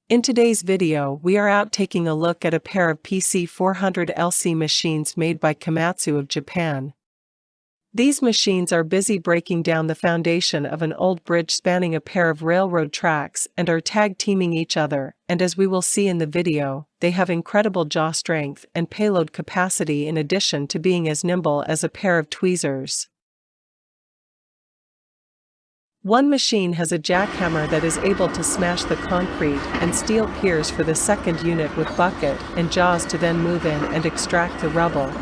In today's video, we are out taking a look at a pair of PC400 LC machines made by Komatsu of Japan. These machines are busy breaking down the foundation of an old bridge spanning a pair of railroad tracks and are tag-teaming each other, and as we will see in the video, they have incredible jaw strength and payload capacity in addition to being as nimble as a pair of tweezers. One machine has a jackhammer that is able to smash the concrete and steel piers for the second unit with bucket and jaws to then move in and extract the rubble.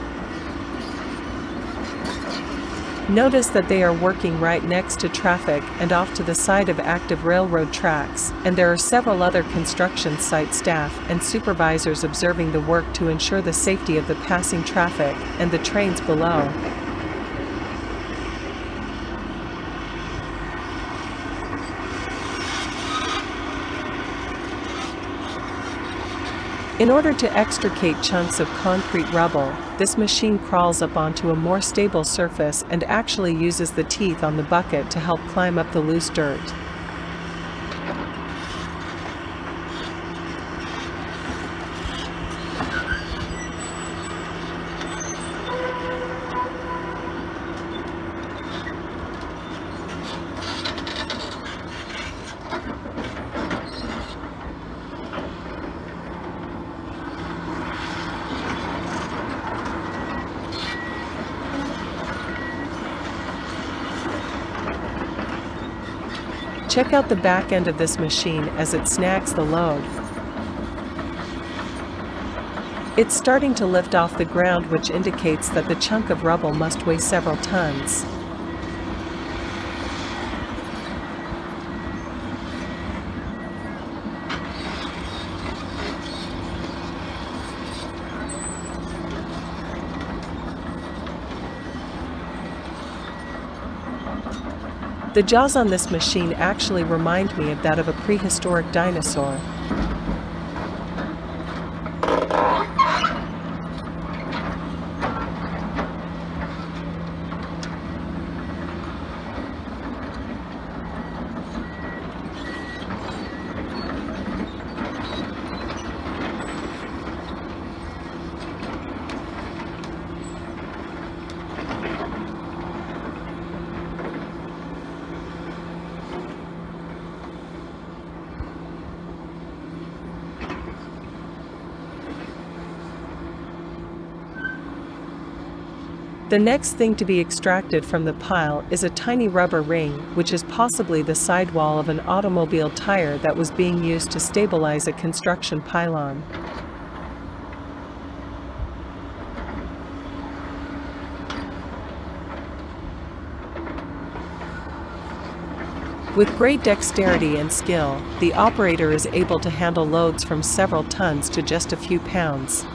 Notice that they are working right next to traffic and off to the side of active railroad tracks, and there are several other construction site staff and supervisors observing the work to ensure the safety of the passing traffic and the trains below. In order to extricate chunks of concrete rubble, this machine crawls up onto a more stable surface and actually uses the teeth on the bucket to help climb up the loose dirt. Check out the back end of this machine as it snags the load. It's starting to lift off the ground, which indicates that the chunk of rubble must weigh several tons. The jaws on this machine actually remind me of that of a prehistoric dinosaur. The next thing to be extracted from the pile is a tiny rubber ring, which is possibly the sidewall of an automobile tire that was being used to stabilize a construction pylon. With great dexterity and skill, the operator is able to handle loads from several tons to just a few pounds.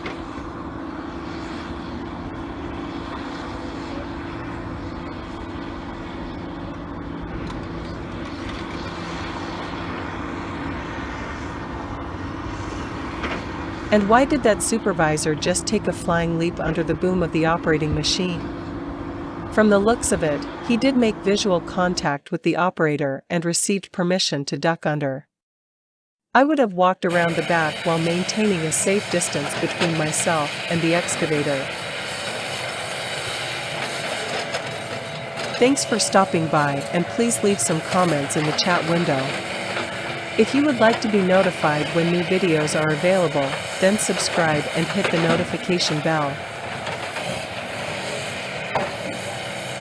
And why did that supervisor just take a flying leap under the boom of the operating machine? From the looks of it, he did make visual contact with the operator and received permission to duck under. I would have walked around the back while maintaining a safe distance between myself and the excavator. Thanks for stopping by, and please leave some comments in the chat window. If you would like to be notified when new videos are available, then subscribe and hit the notification bell.